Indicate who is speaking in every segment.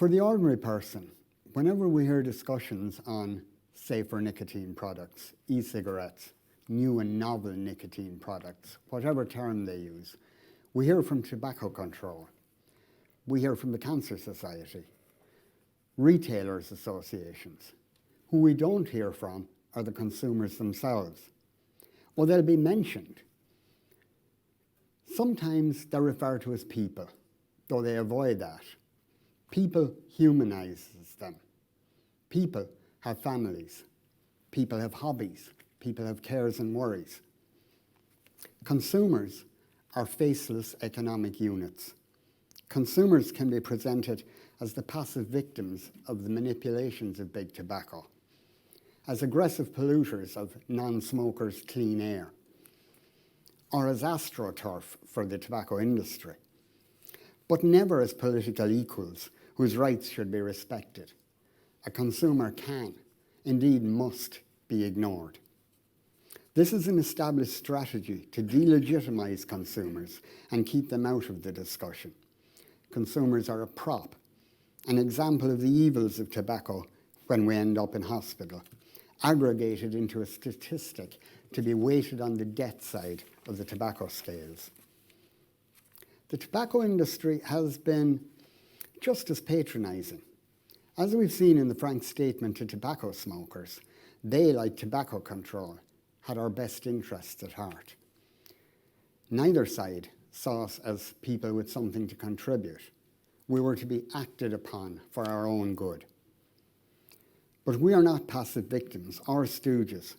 Speaker 1: For the ordinary person, whenever we hear discussions on safer nicotine products, e-cigarettes, new and novel nicotine products, whatever term they use, we hear from Tobacco Control, we hear from the Cancer Society, retailers associations. Who we don't hear from are the consumers themselves. Well, they'll be mentioned. Sometimes they're referred to as people, though they avoid that. People humanizes them. People have families. People have hobbies. People have cares and worries. Consumers are faceless economic units. Consumers can be presented as the passive victims of the manipulations of big tobacco, as aggressive polluters of non-smokers' clean air, or as astroturf for the tobacco industry, but never as political equals whose rights should be respected. A consumer can, indeed must, be ignored. This is an established strategy to delegitimize consumers and keep them out of the discussion. Consumers are a prop, an example of the evils of tobacco when we end up in hospital, aggregated into a statistic to be weighted on the death side of the tobacco scales. The tobacco industry has been just as patronizing. As we've seen in the frank statement to tobacco smokers, they, like Tobacco Control, had our best interests at heart. Neither side saw us as people with something to contribute. We were to be acted upon for our own good. But we are not passive victims or stooges.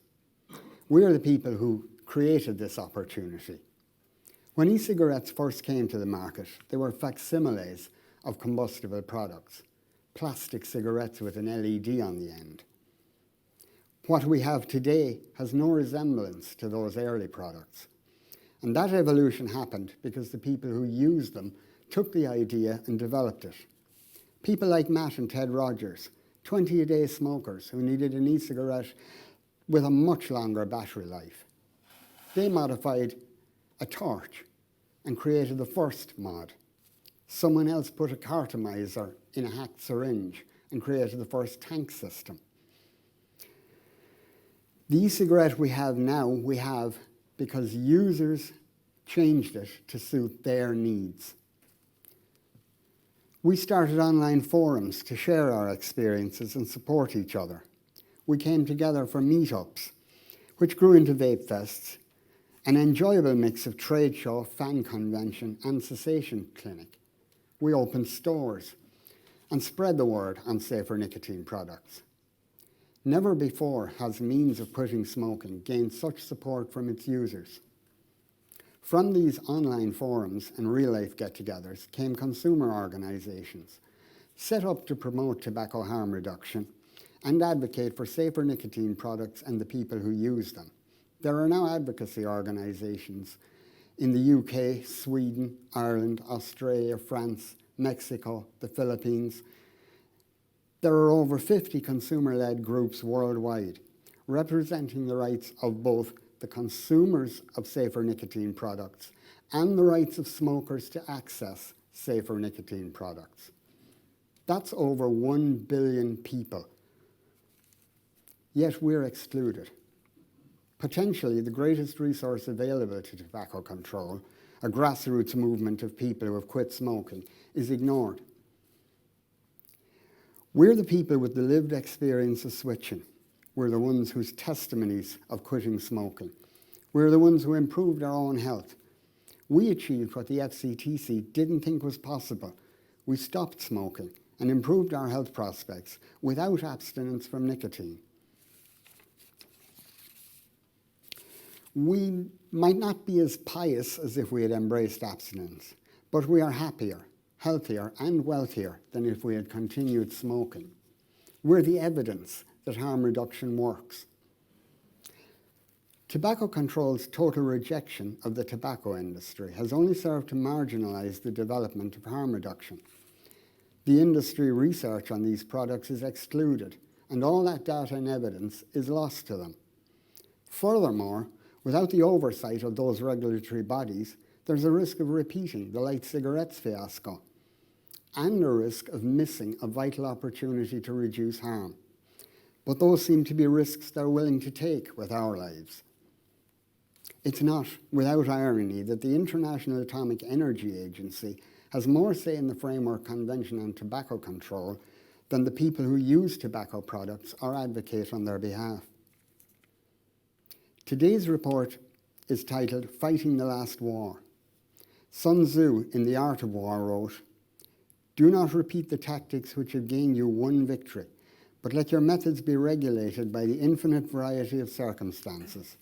Speaker 1: We are the people who created this opportunity. When e-cigarettes first came to the market, they were facsimiles of combustible products, plastic cigarettes with an LED on the end. What we have today has no resemblance to those early products. And that evolution happened because the people who used them took the idea and developed it. People like Matt and Ted Rogers, 20-a-day smokers who needed an e-cigarette with a much longer battery life. They modified a torch and created the first mod. Someone else put a cartomizer in a hacked syringe and created the first tank system. The e-cigarette we have now, we have because users changed it to suit their needs. We started online forums to share our experiences and support each other. We came together for meetups, which grew into vape fests, an enjoyable mix of trade show, fan convention, and cessation clinic. We opened stores and spread the word on safer nicotine products. Never before has means of quitting smoking gained such support from its users. From these online forums and real-life get-togethers came consumer organisations set up to promote tobacco harm reduction and advocate for safer nicotine products and the people who use them. There are now advocacy organisations in the UK, Sweden, Ireland, Australia, France, Mexico, the Philippines. There are over 50 consumer-led groups worldwide representing the rights of both the consumers of safer nicotine products and the rights of smokers to access safer nicotine products. That's over 1 billion people. Yet we're excluded. Potentially the greatest resource available to tobacco control, a grassroots movement of people who have quit smoking, is ignored. We're the people with the lived experience of switching. We're the ones whose testimonies of quitting smoking. We're the ones who improved our own health. We achieved what the FCTC didn't think was possible. We stopped smoking and improved our health prospects without abstinence from nicotine. We might not be as pious as if we had embraced abstinence, but we are happier, healthier, and wealthier than if we had continued smoking. We're the evidence that harm reduction works. Tobacco Control's total rejection of the tobacco industry has only served to marginalise the development of harm reduction. The industry research on these products is excluded, and all that data and evidence is lost to them. Furthermore, without the oversight of those regulatory bodies, there's a risk of repeating the light cigarettes fiasco. and a risk of missing a vital opportunity to reduce harm. But those seem to be risks they're willing to take with our lives. It's not without irony that the International Atomic Energy Agency has more say in the Framework Convention on Tobacco Control than the people who use tobacco products or advocate on their behalf. Today's report is titled Fighting the Last War. Sun Tzu in The Art of War wrote, "Do not repeat the tactics which have gained you one victory, but let your methods be regulated by the infinite variety of circumstances."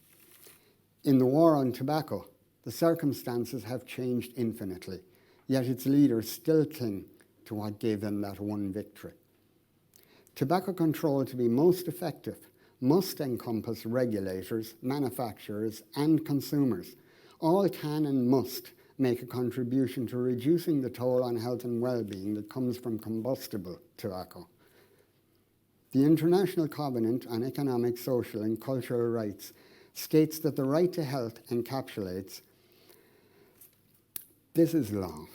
Speaker 1: In the war on tobacco, the circumstances have changed infinitely, yet its leaders still cling to what gave them that one victory. Tobacco control to be most effective must encompass regulators, manufacturers, and consumers. All can and must make a contribution to reducing the toll on health and well-being that comes from combustible tobacco. The International Covenant on Economic, Social, and Cultural Rights states that the right to health encapsulates, this is long,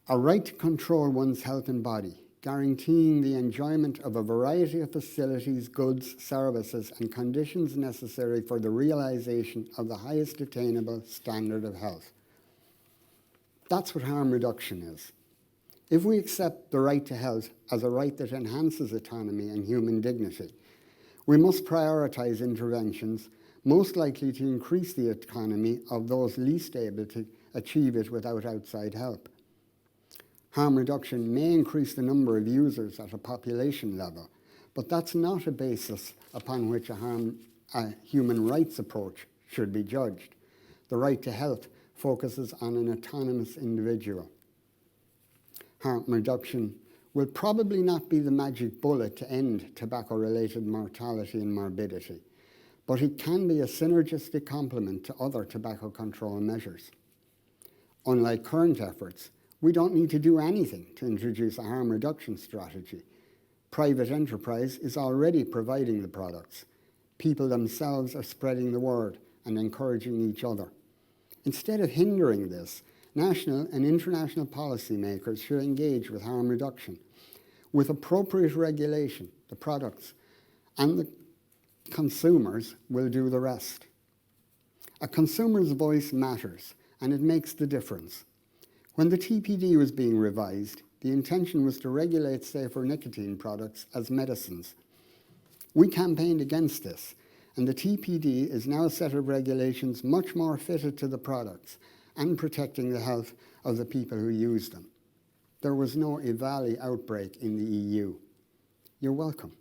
Speaker 1: a right to control one's health and body, guaranteeing the enjoyment of a variety of facilities, goods, services, and conditions necessary for the realization of the highest attainable standard of health. That's what harm reduction is. If we accept the right to health as a right that enhances autonomy and human dignity, we must prioritize interventions most likely to increase the autonomy of those least able to achieve it without outside help. Harm reduction may increase the number of users at a population level, but that's not a basis upon which a human rights approach should be judged. The right to health focuses on an autonomous individual. Harm reduction will probably not be the magic bullet to end tobacco-related mortality and morbidity, but it can be a synergistic complement to other tobacco control measures. Unlike current efforts, we don't need to do anything to introduce a harm reduction strategy. Private enterprise is already providing the products. People themselves are spreading the word and encouraging each other. Instead of hindering this, national and international policymakers should engage with harm reduction. With appropriate regulation, the products and the consumers will do the rest. A consumer's voice matters, and it makes the difference. When the TPD was being revised, the intention was to regulate safer nicotine products as medicines. We campaigned against this, and the TPD is now a set of regulations much more fitted to the products and protecting the health of the people who use them. There was no EVALI outbreak in the EU. You're welcome.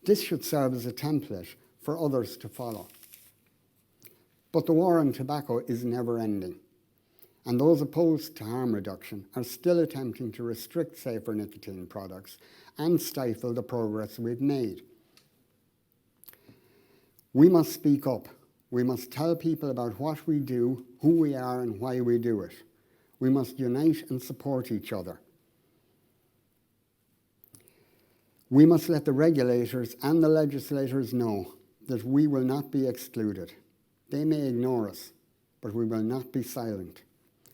Speaker 1: This should serve as a template for others to follow. But the war on tobacco is never ending, and those opposed to harm reduction are still attempting to restrict safer nicotine products and stifle the progress we've made. We must speak up. We must tell people about what we do, who we are, and why we do it. We must unite and support each other. We must let the regulators and the legislators know that we will not be excluded. They may ignore us, but we will not be silent.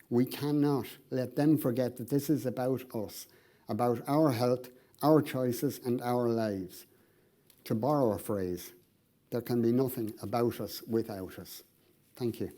Speaker 1: We cannot let them forget that this is about us, about our health, our choices, and our lives. To borrow a phrase, there can be nothing about us without us. Thank you.